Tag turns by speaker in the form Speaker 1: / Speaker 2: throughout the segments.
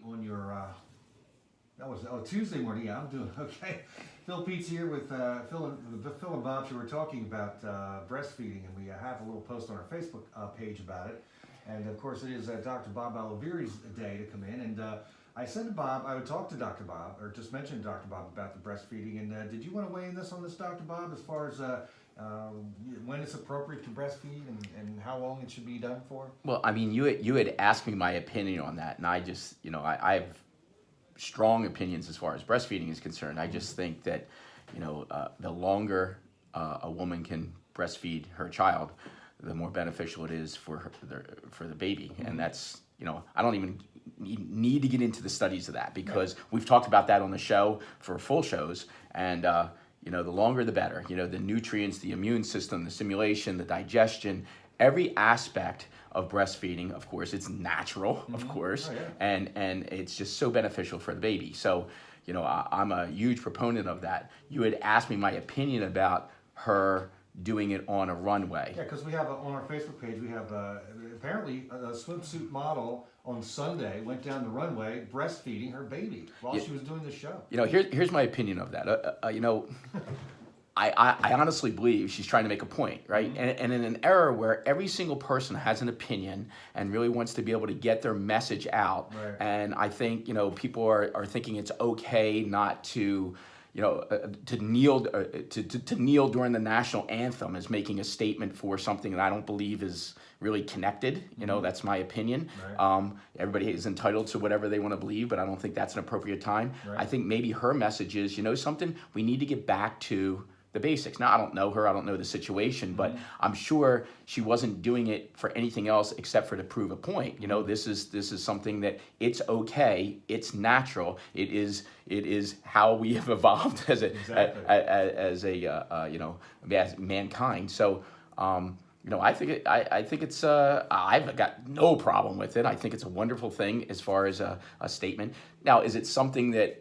Speaker 1: on your, Tuesday morning. Yeah, I'm doing okay. Phil Pete's here with Phil and Bob. So we're talking about breastfeeding, and we have a little post on our Facebook page about it. And of course, it is Dr. Bob Olivieri's day to come in. And I said to Bob, I would talk to Dr. Bob, or just mention to Dr. Bob about the breastfeeding. And did you want to weigh in on this, Dr. Bob, as far as when it's appropriate to breastfeed and how long it should be done for?
Speaker 2: Well, I mean, you had asked me my opinion on that, and I just, I have strong opinions as far as breastfeeding is concerned. I just think that, the longer a woman can breastfeed her child, the more beneficial it is for the baby. And that's, I don't even need to get into the studies of that, because we've talked about that on the show for full shows. And, the longer the better. The nutrients, the immune system, the stimulation, the digestion, every aspect of breastfeeding, of course, it's natural, of course, and it's just so beneficial for the baby. So, I'm a huge proponent of that. You had asked me my opinion about her doing it on a runway.
Speaker 1: Yeah, because we have on our Facebook page, we have apparently a swimsuit model on Sunday went down the runway breastfeeding her baby while she was doing the show.
Speaker 2: Here's my opinion of that. I honestly believe she's trying to make a point, right? And in an era where every single person has an opinion and really wants to be able to get their message out, and I think, people are thinking it's okay not to, to kneel during the national anthem is making a statement for something that I don't believe is really connected. That's my opinion. Everybody is entitled to whatever they want to believe, but I don't think that's an appropriate time. I think maybe her message is, something, we need to get back to the basics. Now, I don't know her, I don't know the situation, but I'm sure she wasn't doing it for anything else except for to prove a point. This is something that it's okay, it's natural, it is how we have evolved as mankind. So, I think it's I've got no problem with it. I think it's a wonderful thing as far as a statement. Now, is it something that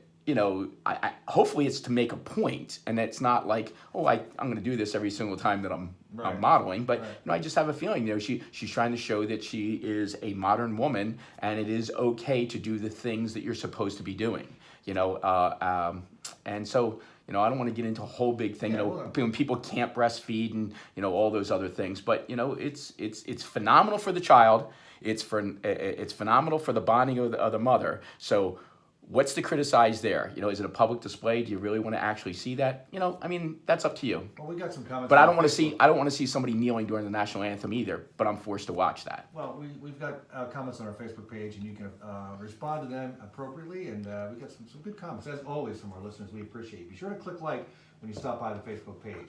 Speaker 2: I hopefully it's to make a point, and it's not like, I'm going to do this every single time that I'm modeling. But I just have a feeling, she's trying to show that she is a modern woman, and it is okay to do the things that you're supposed to be doing. And so I don't want to get into a whole big thing. When people can't breastfeed and all those other things. But it's phenomenal for the child. It's phenomenal for the bonding of the mother. So, what's to criticize there? Is it a public display? Do you really want to actually see that? That's up to you.
Speaker 1: Well, we got some comments.
Speaker 2: But I don't want to see somebody kneeling during the national anthem either. But I'm forced to watch that.
Speaker 1: Well, we've got comments on our Facebook page, and you can respond to them appropriately. And we got some good comments, as always, from our listeners. We appreciate it. Be sure to click like when you stop by the Facebook page.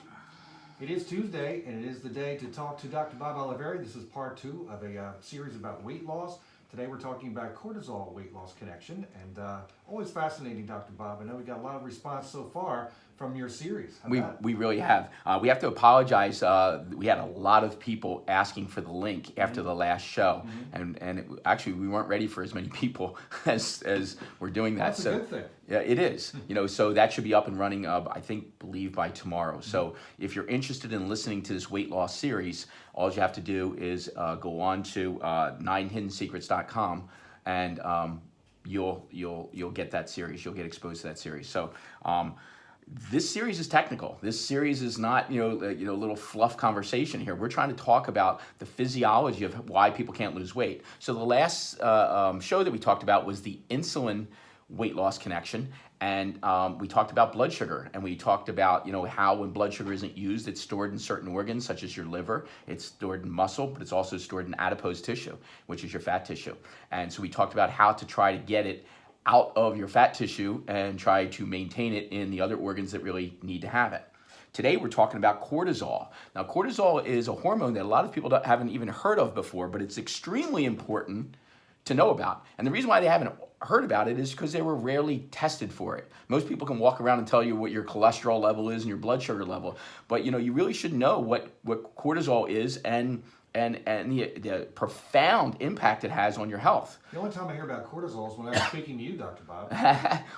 Speaker 1: It is Tuesday, and it is the day to talk to Dr. Bob Olivieri. This is part 2 of a series about weight loss. Today we're talking about cortisol weight loss connection, and always fascinating, Dr. Bob. I know we got a lot of response so far from your series.
Speaker 2: We really have. We have to apologize. We had a lot of people asking for the link after the last show, and actually we weren't ready for as many people as we're doing that.
Speaker 1: That's a good thing.
Speaker 2: Yeah, it is. So that should be up and running, believe by tomorrow. So if you're interested in listening to this weight loss series, all you have to do is go on to 9hiddensecrets.com, and you'll get that series. You'll get exposed to that series. So this series is technical. This series is not little fluff conversation here. We're trying to talk about the physiology of why people can't lose weight. So the last show that we talked about was the insulin weight loss connection, and we talked about blood sugar, and we talked about how when blood sugar isn't used, it's stored in certain organs such as your liver, it's stored in muscle, but it's also stored in adipose tissue, which is your fat tissue. And so we talked about how to try to get it out of your fat tissue and try to maintain it in the other organs that really need to have it. Today we're talking about cortisol. Now, cortisol is a hormone that a lot of people haven't even heard of before, but it's extremely important to know about. And the reason why they haven't heard about it is because they were rarely tested for it. Most people can walk around and tell you what your cholesterol level is and your blood sugar level, but you really should know what cortisol is and the profound impact it has on your health.
Speaker 1: The only time I hear about cortisol is when I'm speaking to you, Dr. Bob.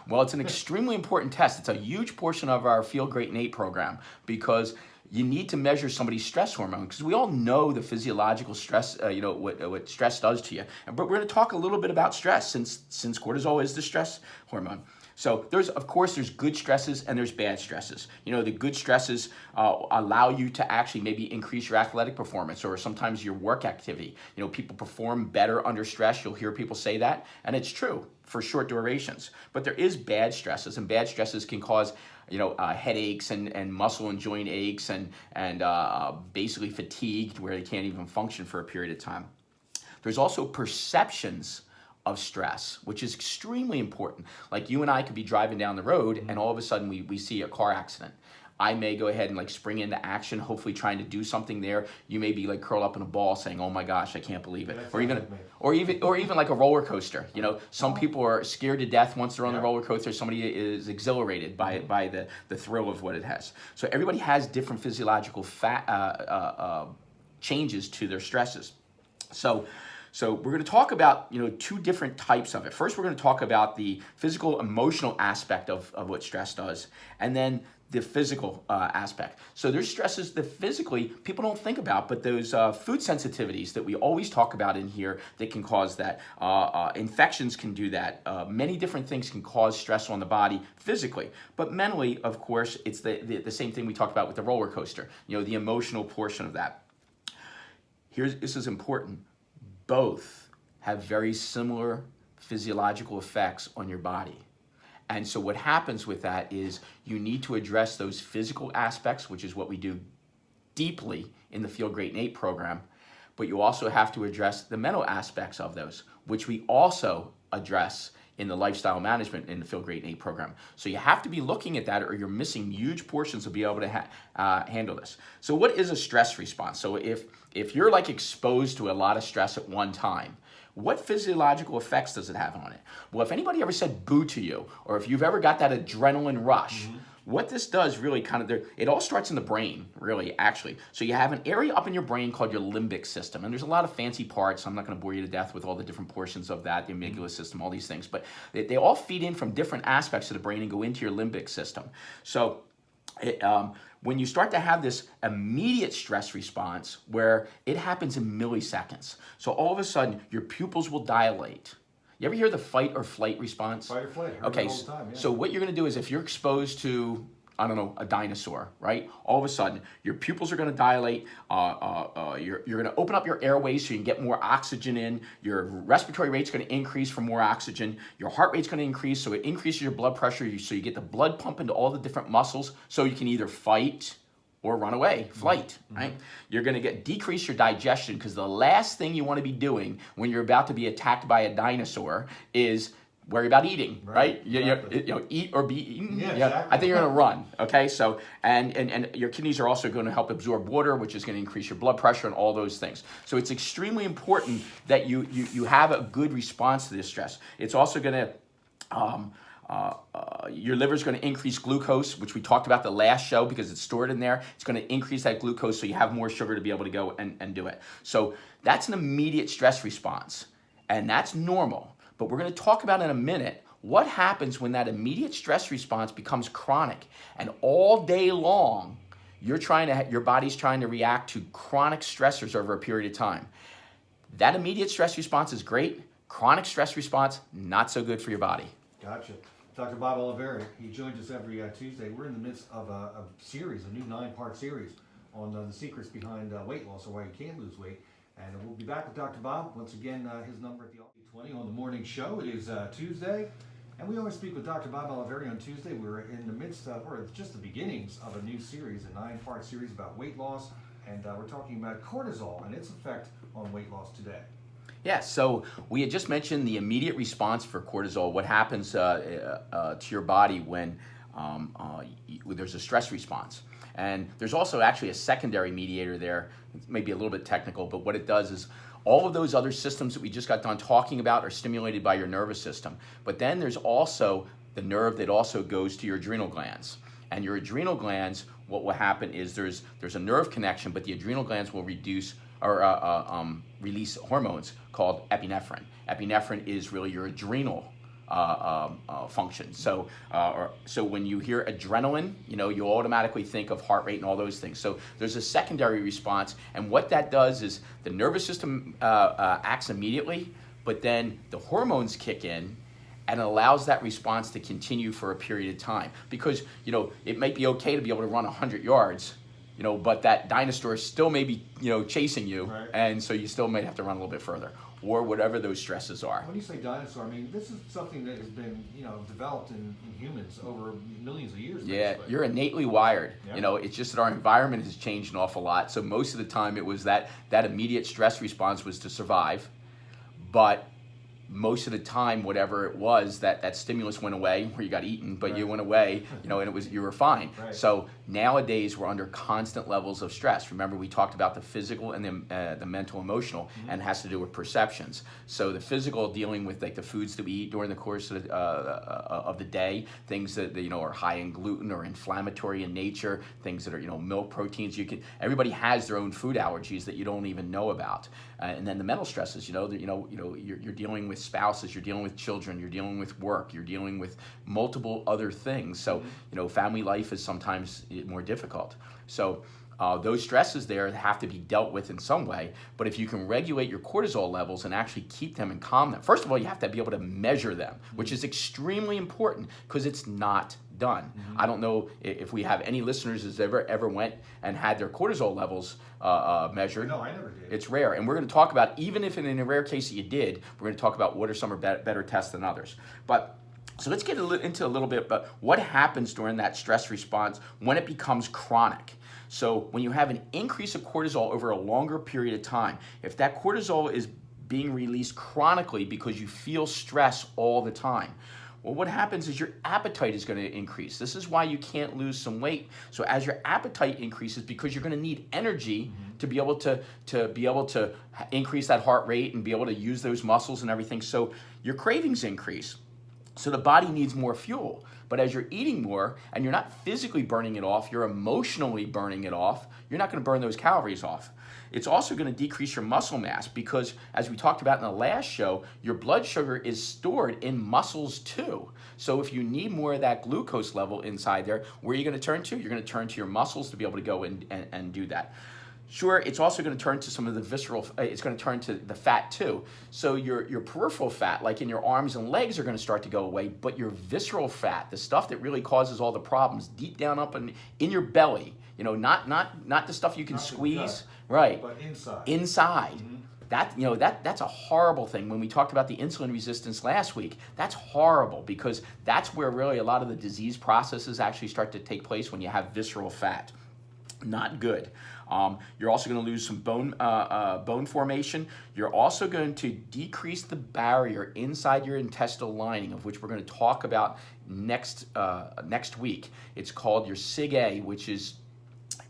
Speaker 2: Well, it's an extremely important test. It's a huge portion of our Feel Great Nate program because you need to measure somebody's stress hormone, because we all know the physiological stress, what stress does to you. But we're going to talk a little bit about stress, since cortisol is the stress hormone. So there's good stresses and there's bad stresses. The good stresses allow you to actually maybe increase your athletic performance or sometimes your work activity. People perform better under stress. You'll hear people say that, and it's true for short durations. But there is bad stresses, and bad stresses can cause headaches and muscle and joint aches and basically fatigue where they can't even function for a period of time. There's also perceptions of stress, which is extremely important. Like you and I could be driving down the road and all of a sudden we see a car accident. I may go ahead and like spring into action, hopefully trying to do something there. You may be like curled up in a ball saying, "Oh my gosh, I can't believe it." Or even like a roller coaster. Some people are scared to death once they're on the roller coaster. Somebody is exhilarated by the thrill of what it has. So everybody has different physiological changes to their stresses. So we're going to talk about two different types of it. First, we're going to talk about the physical, emotional aspect of what stress does, and then the physical aspect. So there's stresses that physically people don't think about, but those food sensitivities that we always talk about in here that can cause that. Infections can do that. Many different things can cause stress on the body physically, but mentally, of course, it's the same thing we talked about with the roller coaster. The emotional portion of that. This is important. Both have very similar physiological effects on your body. And so what happens with that is you need to address those physical aspects, which is what we do deeply in the Feel Great Nate program, but you also have to address the mental aspects of those, which we also address in the lifestyle management in the Feel Great Nate program. So you have to be looking at that or you're missing huge portions to be able to handle this. So what is a stress response? So if you're like exposed to a lot of stress at one time, what physiological effects does it have on it? Well, if anybody ever said boo to you, or if you've ever got that adrenaline rush, what this does really it all starts in the brain, really, actually. So you have an area up in your brain called your limbic system, and there's a lot of fancy parts. I'm not going to bore you to death with all the different portions of that, the amygdala system, all these things, but they all feed in from different aspects of the brain and go into your limbic system. So when you start to have this immediate stress response where it happens in milliseconds, so all of a sudden your pupils will dilate. You ever hear the fight or flight response?
Speaker 1: Fight or flight.
Speaker 2: Okay,
Speaker 1: all the time, yeah.
Speaker 2: So what you're going to do is if you're exposed to, I don't know, a dinosaur, right? All of a sudden, your pupils are going to dilate. You're going to open up your airways so you can get more oxygen in. Your respiratory rate's going to increase for more oxygen. Your heart rate's going to increase, so it increases your blood pressure, so you get the blood pump into all the different muscles, so you can either fight or run away, flight, right? You're going to decrease your digestion, because the last thing you want to be doing when you're about to be attacked by a dinosaur is worry about eating, right?
Speaker 1: Exactly.
Speaker 2: Eat or be eaten.
Speaker 1: Yeah, exactly.
Speaker 2: I think you're going to run. Okay, so and your kidneys are also going to help absorb water, which is going to increase your blood pressure and all those things. So it's extremely important that you have a good response to this stress. It's also going to your liver is going to increase glucose, which we talked about the last show, because it's stored in there. It's going to increase that glucose, so you have more sugar to be able to go and do it. So that's an immediate stress response, and that's normal. But we're going to talk about in a minute what happens when that immediate stress response becomes chronic, and all day long your body's trying to react to chronic stressors over a period of time. That immediate stress response is great. Chronic stress response, not so good for your body.
Speaker 1: Gotcha. Dr. Bob Olivieri, he joins us every Tuesday. We're in the midst of a series, a new 9-part series on the secrets behind weight loss, or why you can't lose weight. And we'll be back with Dr. Bob. Once again, his number at the 20 on the morning show. It is Tuesday, and we always speak with Dr. Bob Olivieri on Tuesday. We're in the midst of, or it's just the beginnings of a new series, a 9-part series about weight loss, and we're talking about cortisol and its effect on weight loss today.
Speaker 2: Yeah, so we had just mentioned the immediate response for cortisol, what happens to your body when there's a stress response. And there's also actually a secondary mediator there. It may be a little bit technical, but what it does is all of those other systems that we just got done talking about are stimulated by your nervous system. But then there's also the nerve that also goes to your adrenal glands. And your adrenal glands, what will happen is there's a nerve connection, but the adrenal glands will release hormones called epinephrine. Epinephrine is really your adrenal function. So when you hear adrenaline, you automatically think of heart rate and all those things. So there's a secondary response, and what that does is the nervous system acts immediately, but then the hormones kick in and allows that response to continue for a period of time. Because it might be okay to be able to run 100 yards, but that dinosaur still may be chasing you,
Speaker 1: right.
Speaker 2: And so you still may have to run a little bit further, or whatever those stresses are.
Speaker 1: When you say dinosaur, I mean, this is something that has been, developed in humans over millions of years.
Speaker 2: Yeah,
Speaker 1: basically.
Speaker 2: you're innately wired.
Speaker 1: Yeah.
Speaker 2: It's just that our environment has changed an awful lot. So most of the time it was that immediate stress response was to survive. But most of the time, whatever it was, that stimulus went away, where you got eaten, but
Speaker 1: right.
Speaker 2: you went away, and you were fine.
Speaker 1: Right.
Speaker 2: So nowadays we're under constant levels of stress. Remember, we talked about the physical and the mental, emotional,
Speaker 1: mm-hmm.
Speaker 2: and it has to do with perceptions. So the physical, dealing with like the foods that we eat during the course of the day, things that are high in gluten or inflammatory in nature, things that are milk proteins. Everybody has their own food allergies that you don't even know about. And then the mental stresses, you're dealing with spouses, you're dealing with children, you're dealing with work, you're dealing with multiple other things. So,
Speaker 1: mm-hmm.
Speaker 2: Family life is sometimes more difficult. So those stresses there have to be dealt with in some way. But if you can regulate your cortisol levels and actually keep them and calm them, first of all, you have to be able to measure them,
Speaker 1: mm-hmm.
Speaker 2: which is extremely important because it's not done.
Speaker 1: Mm-hmm.
Speaker 2: I don't know if we have any listeners that ever went and had their cortisol levels measured.
Speaker 1: No, I never did.
Speaker 2: It's rare. And we're going to talk about, even if in a rare case that you did, we're going to talk about what are some are better tests than others. So let's get into a little bit about what happens during that stress response when it becomes chronic. So when you have an increase of cortisol over a longer period of time, if that cortisol is being released chronically because you feel stress all the time, well, what happens is your appetite is going to increase. This is why you can't lose some weight. So as your appetite increases, because you're going to need energy mm-hmm. to be able to increase that heart rate and be able to use those muscles and everything. So your cravings increase. So the body needs more fuel. But as you're eating more and you're not physically burning it off, you're emotionally burning it off, you're not going to burn those calories off. It's also going to decrease your muscle mass because, as we talked about in the last show, your blood sugar is stored in muscles too. So if you need more of that glucose level inside there, where are you going to turn to? You're going to turn to your muscles to be able to go and do that. Sure, it's also going to turn to some of the visceral, it's going to turn to the fat too. So your peripheral fat, like in your arms and legs, are going to start to go away, but your visceral fat, the stuff that really causes all the problems deep down up in your belly, not the stuff you can squeeze, right?
Speaker 1: But inside.
Speaker 2: Inside.
Speaker 1: Mm-hmm.
Speaker 2: That's a horrible thing. When we talked about the insulin resistance last week, that's horrible because that's where really a lot of the disease processes actually start to take place when you have visceral fat. Not good. You're also going to lose some bone formation. You're also going to decrease the barrier inside your intestinal lining, of which we're going to talk about next week. It's called your SIG-A, which is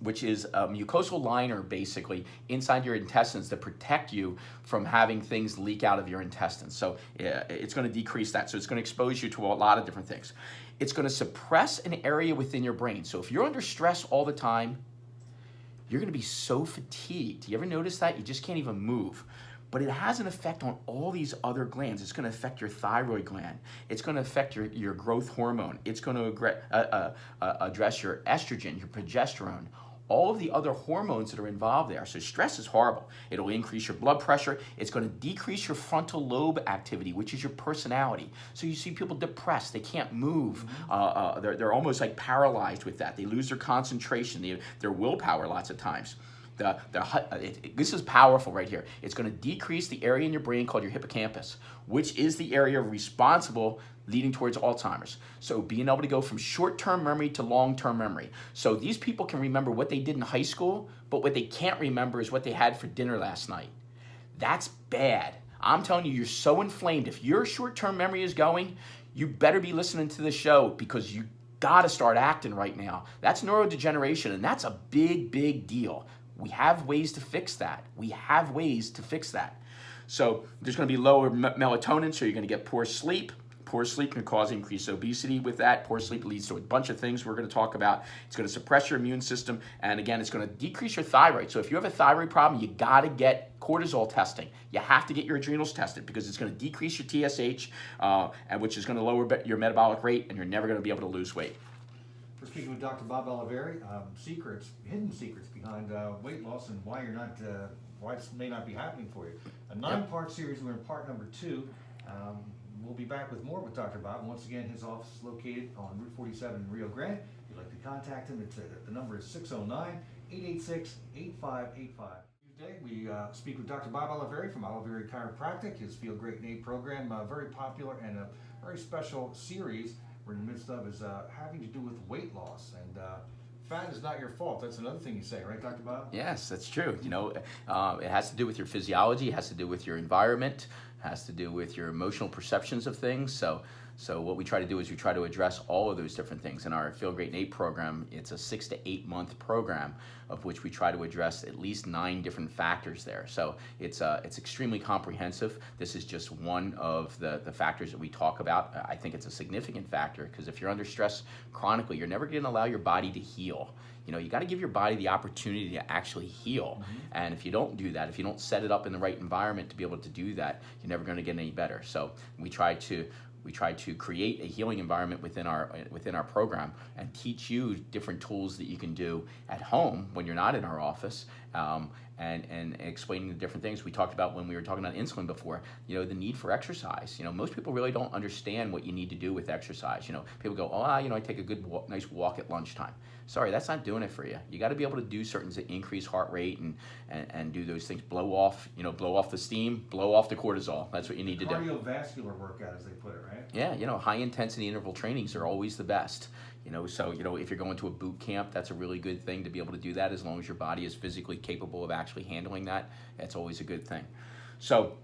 Speaker 2: a mucosal liner basically inside your intestines that protect you from having things leak out of your intestines. So it's going to decrease that. So it's going to expose you to a lot of different things. It's going to suppress an area within your brain. So if you're under stress all the time, you're going to be so fatigued. You ever notice that? You just can't even move. But it has an effect on all these other glands. It's going to affect your thyroid gland. It's going to affect your growth hormone. It's going to address your estrogen, your progesterone, all of the other hormones that are involved there. So stress is horrible. It'll increase your blood pressure. It's going to decrease your frontal lobe activity, which is your personality. So you see people depressed. They can't move. They're almost like paralyzed with that. They lose their concentration, their willpower lots of times. This is powerful right here. It's going to decrease the area in your brain called your hippocampus, which is the area responsible leading towards Alzheimer's. So being able to go from short-term memory to long-term memory. So these people can remember what they did in high school, but what they can't remember is what they had for dinner last night. That's bad. I'm telling you, you're so inflamed. If your short-term memory is going, you better be listening to the show because you got to start acting right now. That's neurodegeneration, and that's a big, big deal. We have ways to fix that. So there's going to be lower melatonin, so you're going to get poor sleep, poor sleep can cause increased obesity with that. Poor sleep leads to a bunch of things we're going to talk about. It's going to suppress your immune system, and again, it's going to decrease your thyroid. So if you have a thyroid problem, you got to get cortisol testing. You have to get your adrenals tested because it's going to decrease your TSH, and which is going to lower your metabolic rate, and you're never going to be able to lose weight.
Speaker 1: We're speaking with Dr. Bob Olivieri, hidden secrets behind weight loss and why it may not be happening for you. A 9-part series. We're in part number 2. We'll be back with more with Dr. Bob. Once again, his office is located on Route 47 in Rio Grande. If you'd like to contact him, the number is 609-886-8585. Today we speak with Dr. Bob Olivieri from Olivieri Chiropractic. His Feel Great Nate program, very popular and a very special series we're in the midst of, is having to do with weight loss. And fat is not your fault. That's another thing you say, right, Dr. Bob?
Speaker 2: Yes, that's true. You know, it has to do with your physiology, it has to do with your environment, it has to do with your emotional perceptions of things. So what we try to do is we try to address all of those different things. In our Feel Great Nate program, it's a 6 to 8 month program of which we try to address at least 9 different factors there. So it's extremely comprehensive. This is just one of the factors that we talk about. I think it's a significant factor because if you're under stress chronically, you're never going to allow your body to heal. You know, you got to give your body the opportunity to actually heal. And if you don't do that, if you don't set it up in the right environment to be able to do that, you're never going to get any better. So we try to create a healing environment within our program and teach you different tools that you can do at home when you're not in our office, and explaining the different things we talked about when we were talking about insulin before. You know, the need for exercise. You know, most people really don't understand what you need to do with exercise. You know, people go, oh, you know, I take a good nice walk at lunchtime. Sorry, that's not doing it for you. You got to be able to do certain to increase heart rate and do those things. Blow off the steam, blow off the cortisol. That's what you need to do.
Speaker 1: Cardiovascular workout, as they put it, right?
Speaker 2: Yeah, you know, high intensity interval trainings are always the best. You know, so, you know, if you're going to a boot camp, that's a really good thing to be able to do that as long as your body is physically capable of actually handling that. That's always a good thing. So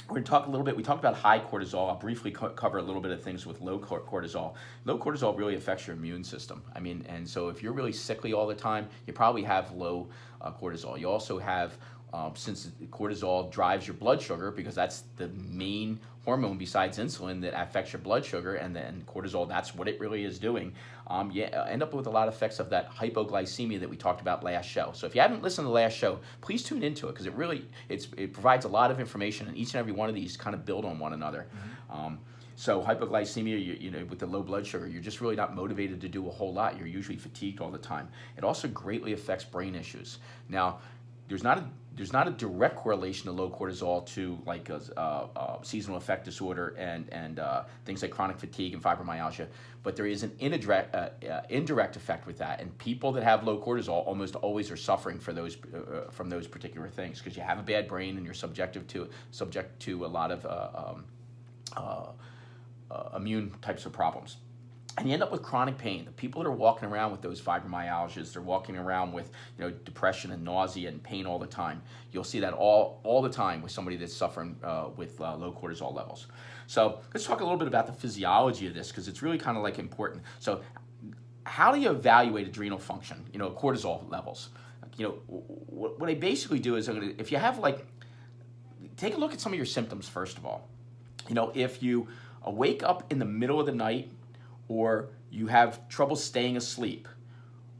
Speaker 2: we're going to talk a little bit. We talked about high cortisol. I'll briefly cover a little bit of things with low cortisol. Low cortisol really affects your immune system. I mean, and so if you're really sickly all the time, you probably have low cortisol. You also have, since cortisol drives your blood sugar, because that's the main hormone besides insulin that affects your blood sugar, and then cortisol, that's what it really is doing. You end up with a lot of effects of that hypoglycemia that we talked about last show. So if you haven't listened to the last show, please tune into it because it provides a lot of information, and each and every one of these kind of build on one another. So hypoglycemia, you know, with the low blood sugar, you're just really not motivated to do a whole lot. You're usually fatigued all the time. It also greatly affects brain issues. Now, there's not a direct correlation to low cortisol to like a seasonal affect disorder and things like chronic fatigue and fibromyalgia, but there is an indirect effect with that. And people that have low cortisol almost always are suffering for those from those particular things because you have a bad brain and you're subject to a lot of immune types of problems. And you end up with chronic pain. The people that are walking around with those fibromyalgias, they're walking around with, you know, depression and nausea and pain all the time. You'll see that all the time with somebody that's suffering with low cortisol levels. So let's talk a little bit about the physiology of this because it's really kind of like important. So how do you evaluate adrenal function, you know, cortisol levels? You know, what I basically do is if you have take a look at some of your symptoms first of all. You know, if you wake up in the middle of the night, or you have trouble staying asleep,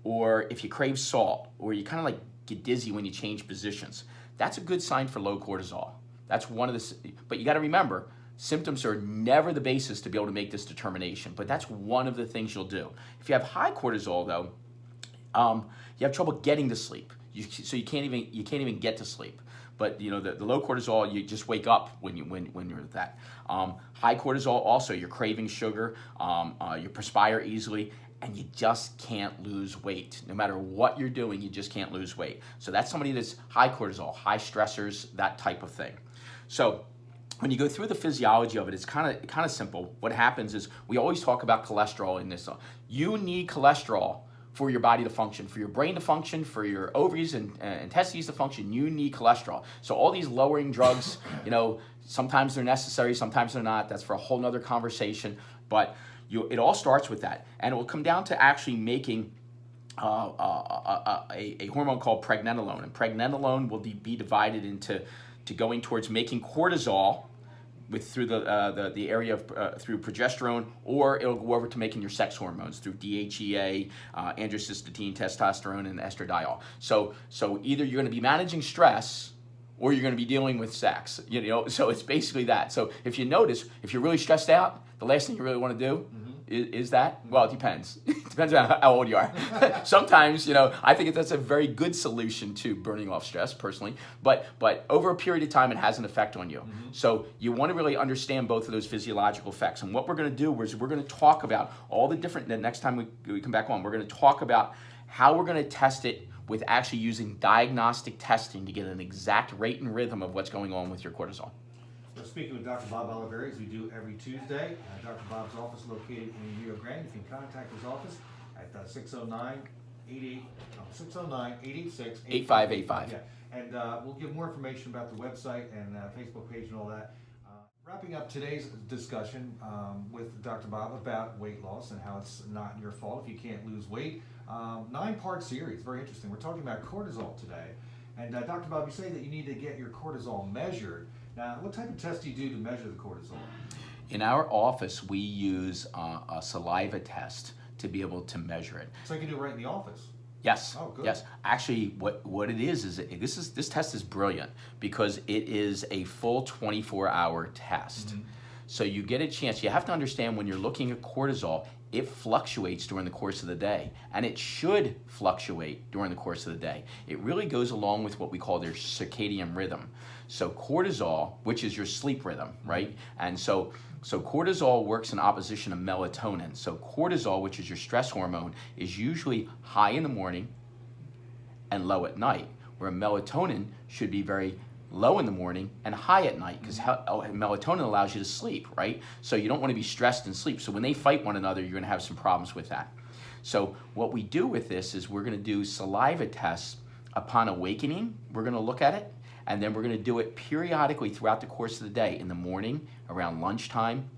Speaker 2: or if you crave salt, or you kind of like get dizzy when you change positions, that's a good sign for low cortisol. That's one of the, but you got to remember, symptoms are never the basis to be able to make this determination, but that's one of the things you'll do. If you have high cortisol though, you have trouble getting to sleep. So you can't even get to sleep. But you know the low cortisol, you just wake up when you're at that. High cortisol also, you're craving sugar, you perspire easily, and you just can't lose weight. No matter what you're doing, you just can't lose weight. So that's somebody that's high cortisol, high stressors, that type of thing. So when you go through the physiology of it, it's kind of simple. What happens is we always talk about cholesterol in this. You need cholesterol for your body to function, for your brain to function, for your ovaries and testes to function. You need cholesterol. So all these lowering drugs, you know, sometimes they're necessary, sometimes they're not. That's for a whole nother conversation. But it all starts with that. And it will come down to actually making a hormone called pregnenolone. And pregnenolone will be divided into going towards making cortisol through the area of through progesterone, or it'll go over to making your sex hormones through DHEA, androcysteine, testosterone, and estradiol. So either you're going to be managing stress, or you're going to be dealing with sex. So it's basically that. So if you notice, if you're really stressed out, the last thing you really want to do is that. Well, it depends. It depends on how old you are. Sometimes, I think that's a very good solution to burning off stress, personally. But over a period of time, it has an effect on you. So you want to really understand both of those physiological effects. And what we're going to do is we're going to talk about all the different. The next time we come back on, we're going to talk about how we're going to test it with actually using diagnostic testing to get an exact rate and rhythm of what's going on with your cortisol.
Speaker 1: We're speaking with Dr. Bob Olivieri, as we do every Tuesday. Dr. Bob's office is located in Rio Grande. You can contact his office at 609-886-8585.
Speaker 2: Yeah.
Speaker 1: And we'll give more information about the website and Facebook page and all that. Wrapping up today's discussion with Dr. Bob about weight loss and how it's not your fault if you can't lose weight. 9-part series, very interesting. We're talking about cortisol today. And Dr. Bob, you say that you need to get your cortisol measured. Now, what type of test do you do to measure the cortisol?
Speaker 2: In our office, we use a saliva test to be able to measure it.
Speaker 1: So you can do it right in the office?
Speaker 2: Yes.
Speaker 1: Oh, good.
Speaker 2: Yes. Actually, what it is this test is brilliant because it is a full 24-hour test. So you get a chance. You have to understand when you're looking at cortisol, it fluctuates during the course of the day, and it should fluctuate during the course of the day. It really goes along with what we call their circadian rhythm. So cortisol, which is your sleep rhythm, right? And so cortisol works in opposition to melatonin. So cortisol, which is your stress hormone, is usually high in the morning and low at night, where melatonin should be very low in the morning and high at night, because melatonin allows you to sleep, right? So you don't want to be stressed and sleep. So when they fight one another, you're going to have some problems with that. So what we do with this is we're going to do saliva tests upon awakening. We're going to look at it, and then we're going to do it periodically throughout the course of the day, in the morning, around lunchtime,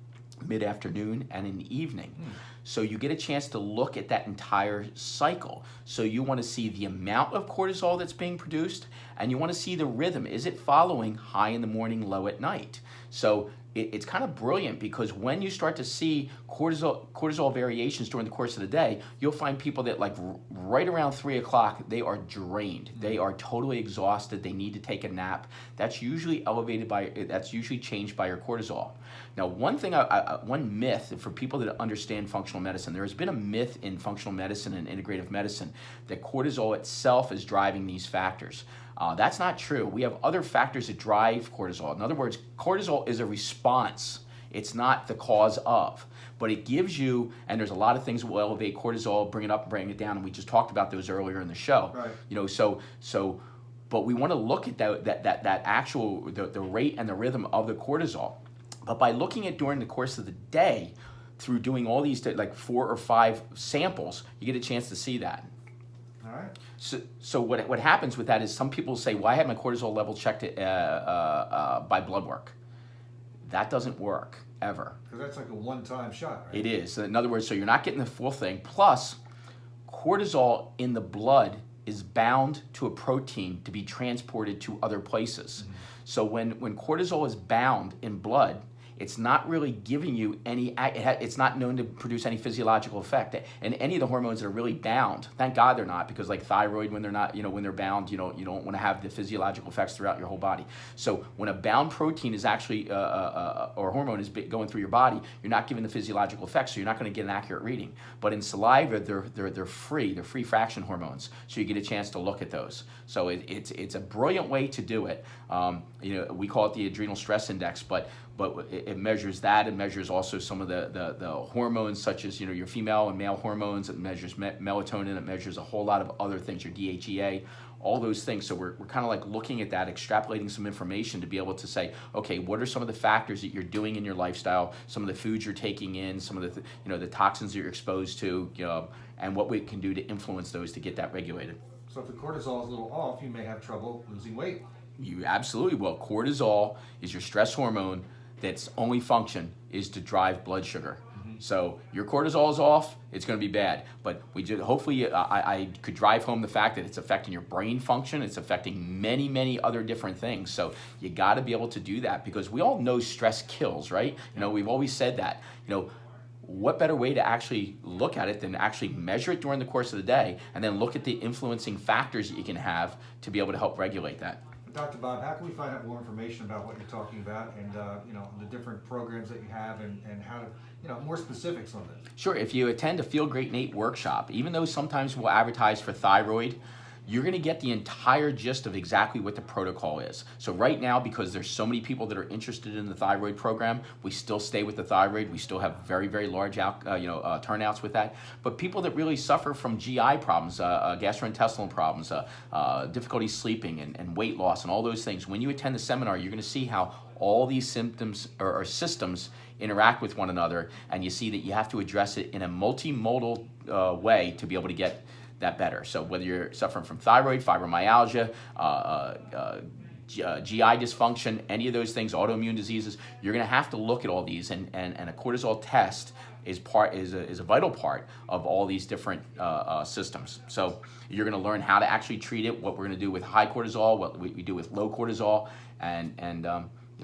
Speaker 2: mid-afternoon, and in the evening. So you get a chance to look at that entire cycle. So you want to see the amount of cortisol that's being produced, and you want to see the rhythm. Is it following high in the morning, low at night? So it's kind of brilliant, because when you start to see cortisol variations during the course of the day, you'll find people that, like, right around 3 o'clock, they are drained. They are totally exhausted. They need to take a nap. That's usually that's usually changed by your cortisol. Now, one myth for people that understand functional medicine, there has been a myth in functional medicine and integrative medicine that cortisol itself is driving these factors. That's not true. We have other factors that drive cortisol. In other words, cortisol is a response. It's not the cause of. But it gives you, and there's a lot of things that will elevate cortisol, bring it up, bring it down, and we just talked about those earlier in the show.
Speaker 1: Right.
Speaker 2: But we want to look at that actual the rate and the rhythm of the cortisol. But by looking at during the course of the day, through doing all these, like 4 or 5 samples, you get a chance to see that.
Speaker 1: All right.
Speaker 2: So what happens with that is some people say, well, I had my cortisol level checked by blood work. That doesn't work, ever.
Speaker 1: Because that's like a one-time shot, right?
Speaker 2: It is. In other words, so you're not getting the full thing. Plus, cortisol in the blood is bound to a protein to be transported to other places. So when cortisol is bound in blood, it's not really giving you any, it's not known to produce any physiological effect. And any of the hormones that are really bound, thank God they're not, because like thyroid, when they're not, when they're bound, you don't want to have the physiological effects throughout your whole body. So when a bound protein is actually, or hormone is going through your body, you're not giving the physiological effects, so you're not going to get an accurate reading. But in saliva, they're free fraction hormones, so you get a chance to look at those. So it's a brilliant way to do it. We call it the adrenal stress index, but it measures that. It measures also some of the hormones, such as your female and male hormones. It measures melatonin. It measures a whole lot of other things, your DHEA, all those things. So we're kind of like looking at that, extrapolating some information to be able to say, okay, what are some of the factors that you're doing in your lifestyle, some of the foods you're taking in, some of the the toxins that you're exposed to, and what we can do to influence those to get that regulated.
Speaker 1: So if the cortisol is a little off, you may have trouble losing weight.
Speaker 2: You absolutely will. Cortisol is your stress hormone that's only function is to drive blood sugar. So your cortisol is off, it's going to be bad. But hopefully I could drive home the fact that it's affecting your brain function. It's affecting many, many other different things. So you got to be able to do that, because we all know stress kills, right? We've always said that. What better way to actually look at it than actually measure it during the course of the day, and then look at the influencing factors that you can have to be able to help regulate that.
Speaker 1: Dr. Bob, how can we find out more information about what you're talking about, and the different programs that you have, and how to, more specifics on this?
Speaker 2: Sure. If you attend a Feel Great Nate workshop, even though sometimes we'll advertise for thyroid, you're going to get the entire gist of exactly what the protocol is. So right now, because there's so many people that are interested in the thyroid program, we still stay with the thyroid. We still have very, very large turnouts with that. But people that really suffer from GI problems, gastrointestinal problems, difficulty sleeping, and weight loss, and all those things, when you attend the seminar, you're going to see how all these symptoms or systems interact with one another, and you see that you have to address it in a multimodal way to be able to get that better. So whether you're suffering from thyroid, fibromyalgia, GI dysfunction, any of those things, autoimmune diseases, you're going to have to look at all these, and a cortisol test is a vital part of all these different systems. So you're going to learn how to actually treat it, what we're going to do with high cortisol, what we do with low cortisol, and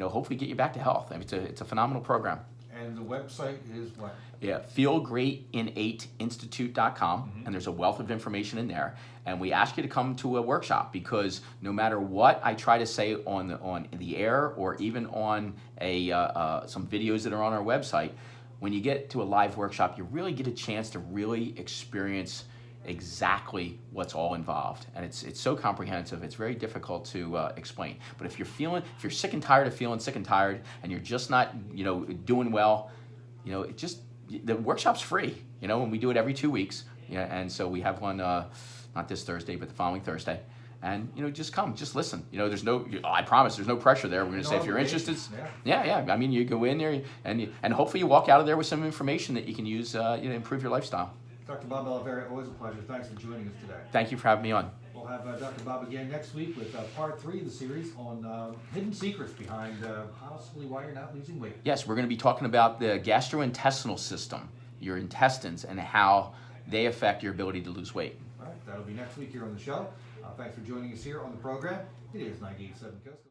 Speaker 2: hopefully get you back to health. I mean, it's a phenomenal program.
Speaker 1: And the website is what?
Speaker 2: Yeah, feelgreatinateinstitute.com, and there's a wealth of information in there. And we ask you to come to a workshop, because no matter what I try to say on the air, or even on some videos that are on our website, when you get to a live workshop, you really get a chance to really experience exactly what's all involved, and it's so comprehensive. It's very difficult to explain. But if you're sick and tired of feeling sick and tired, and you're just not doing well, the workshop's free. And we do it every 2 weeks. And so we have one not this Thursday, but the following Thursday. And just come, just listen. I promise, there's no pressure there. We're going to say if you're interested. Yeah. I mean, you go in there, and hopefully you walk out of there with some information that you can use to improve your lifestyle.
Speaker 1: Dr. Bob Olivieri, always a pleasure. Thanks for joining us today.
Speaker 2: Thank you for having me on.
Speaker 1: We'll have Dr. Bob again next week with part 3 of the series on hidden secrets behind possibly why you're not losing weight.
Speaker 2: Yes, we're going to be talking about the gastrointestinal system, your intestines, and how they affect your ability to lose weight.
Speaker 1: All right, that'll be next week here on the show. Thanks for joining us here on the program. It is 98.7 Coast.